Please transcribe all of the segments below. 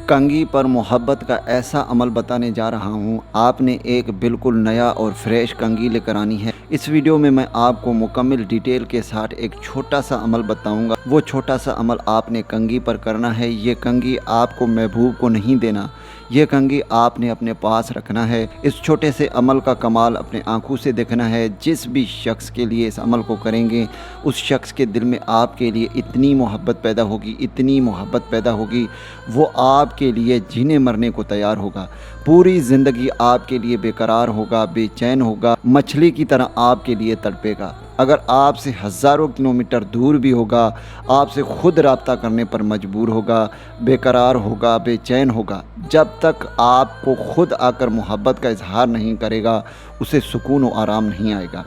کنگھی پر محبت کا ایسا عمل بتانے جا رہا ہوں۔ آپ نے ایک بالکل نیا اور فریش کنگھی لے کر آنی ہے۔ اس ویڈیو میں آپ کو مکمل ڈیٹیل کے ساتھ ایک چھوٹا سا عمل بتاؤں گا۔ وہ چھوٹا سا عمل آپ نے کنگھی پر کرنا ہے۔ یہ کنگھی آپ کو محبوب کو نہیں دینا، یہ کنگھی آپ نے اپنے پاس رکھنا ہے۔ اس چھوٹے سے عمل کا کمال اپنے آنکھوں سے دیکھنا ہے۔ جس بھی شخص کے لیے اس عمل کو کریں گے، اس شخص کے دل میں آپ کے لیے اتنی محبت پیدا ہوگی، اتنی محبت پیدا ہوگی، وہ آپ کے لیے جینے مرنے کو تیار ہوگا۔ پوری زندگی آپ کے لیے بے قرار ہوگا، بے چین ہوگا، مچھلی کی طرح آپ کے لیے تڑپے گا۔ اگر آپ سے ہزاروں کلومیٹر دور بھی ہوگا، آپ سے خود رابطہ کرنے پر مجبور ہوگا، بے قرار ہوگا، بے چین ہوگا۔ جب تک آپ کو خود آ کر محبت کا اظہار نہیں کرے گا، اسے سکون و آرام نہیں آئے گا۔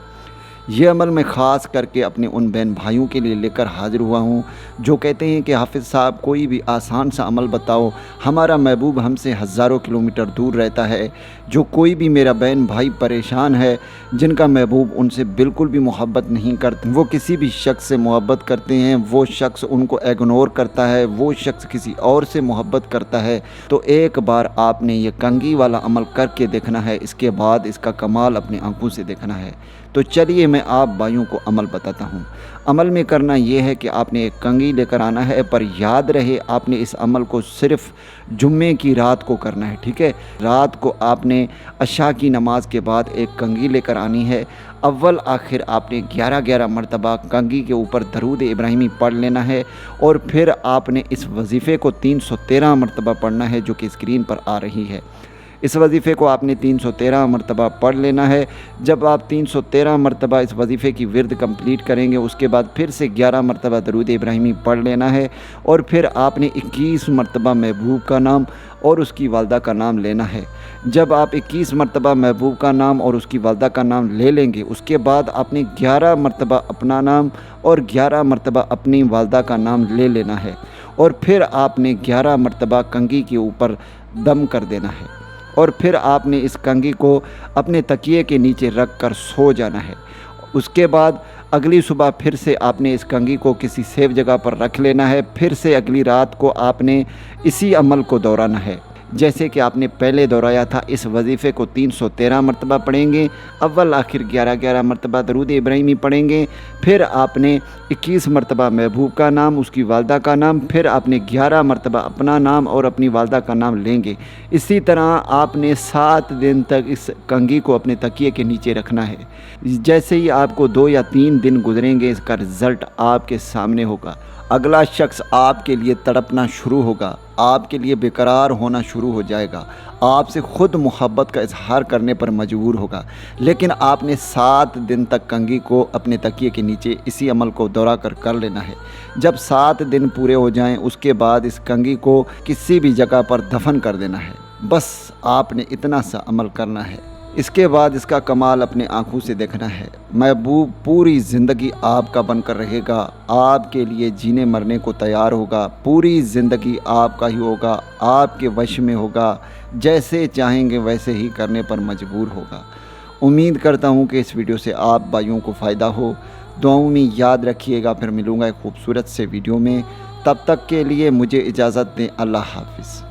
یہ عمل میں خاص کر کے اپنے ان بہن بھائیوں کے لیے لے کر حاضر ہوا ہوں جو کہتے ہیں کہ حافظ صاحب کوئی بھی آسان سا عمل بتاؤ، ہمارا محبوب ہم سے ہزاروں کلومیٹر دور رہتا ہے۔ جو کوئی بھی میرا بہن بھائی پریشان ہے، جن کا محبوب ان سے بالکل بھی محبت نہیں کرتے، وہ کسی بھی شخص سے محبت کرتے ہیں، وہ شخص ان کو اگنور کرتا ہے، وہ شخص کسی اور سے محبت کرتا ہے، تو ایک بار آپ نے یہ کنگھی والا عمل کر کے دیکھنا ہے۔ اس کے بعد اس کا کمال اپنے آنکھوں سے دیکھنا ہے۔ تو چلیے میں آپ بھائیوں کو عمل بتاتا ہوں۔ عمل میں کرنا یہ ہے کہ آپ نے ایک کنگھی لے کر آنا ہے، پر یاد رہے آپ نے اس عمل کو صرف جمعے کی رات کو کرنا ہے، ٹھیک ہے؟ رات کو آپ نے عشاء کی نماز کے بعد ایک کنگھی لے کر آنی ہے۔ اول آخر آپ نے 11 مرتبہ کنگھی کے اوپر درود ابراہیمی پڑھ لینا ہے، اور پھر آپ نے اس وظیفے کو 313 مرتبہ پڑھنا ہے جو کہ اسکرین پر آ رہی ہے۔ اس وظیفے کو آپ نے 313 مرتبہ پڑھ لینا ہے۔ جب آپ 313 مرتبہ اس وظیفے کی ورد کمپلیٹ کریں گے، اس کے بعد پھر سے 11 مرتبہ درود ابراہیمی پڑھ لینا ہے، اور پھر آپ نے 21 مرتبہ محبوب کا نام اور اس کی والدہ کا نام لینا ہے۔ جب آپ 21 مرتبہ محبوب کا نام اور اس کی والدہ کا نام لے لیں گے، اس کے بعد آپ نے 11 مرتبہ اپنا نام اور 11 مرتبہ اپنی والدہ کا نام لے لینا ہے، اور پھر آپ نے 11 مرتبہ کنگھی کے اوپر دم کر دینا ہے، اور پھر آپ نے اس کنگھی کو اپنے تکیے کے نیچے رکھ کر سو جانا ہے۔ اس کے بعد اگلی صبح پھر سے آپ نے اس کنگھی کو کسی سیف جگہ پر رکھ لینا ہے۔ پھر سے اگلی رات کو آپ نے اسی عمل کو دہرانا ہے جیسے کہ آپ نے پہلے دہرایا تھا۔ اس وظیفے کو 313 مرتبہ پڑھیں گے، اول آخر 11 مرتبہ درود ابراہیمی پڑھیں گے، پھر آپ نے 21 مرتبہ محبوب کا نام، اس کی والدہ کا نام، پھر آپ نے 11 مرتبہ اپنا نام اور اپنی والدہ کا نام لیں گے۔ اسی طرح آپ نے 7 دن تک اس کنگھی کو اپنے تکیے کے نیچے رکھنا ہے۔ جیسے ہی آپ کو 2 یا 3 دن گزریں گے، اس کا رزلٹ آپ کے سامنے ہوگا۔ اگلا شخص آپ کے لیے تڑپنا شروع ہوگا، آپ کے لیے بے قرار ہونا شروع ہو جائے گا، آپ سے خود محبت کا اظہار کرنے پر مجبور ہوگا۔ لیکن آپ نے 7 دن تک کنگھی کو اپنے تکیے کے نیچے اسی عمل کو دوہرا کر لینا ہے۔ جب 7 دن پورے ہو جائیں، اس کے بعد اس کنگھی کو کسی بھی جگہ پر دفن کر دینا ہے۔ بس آپ نے اتنا سا عمل کرنا ہے۔ اس کے بعد اس کا کمال اپنے آنکھوں سے دیکھنا ہے۔ محبوب پوری زندگی آپ کا بن کر رہے گا، آپ کے لیے جینے مرنے کو تیار ہوگا، پوری زندگی آپ کا ہی ہوگا، آپ کے وش میں ہوگا، جیسے چاہیں گے ویسے ہی کرنے پر مجبور ہوگا۔ امید کرتا ہوں کہ اس ویڈیو سے آپ بھائیوں کو فائدہ ہو۔ دعاؤں میں یاد رکھیے گا۔ پھر ملوں گا ایک خوبصورت سے ویڈیو میں، تب تک کے لیے مجھے اجازت دیں۔ اللہ حافظ۔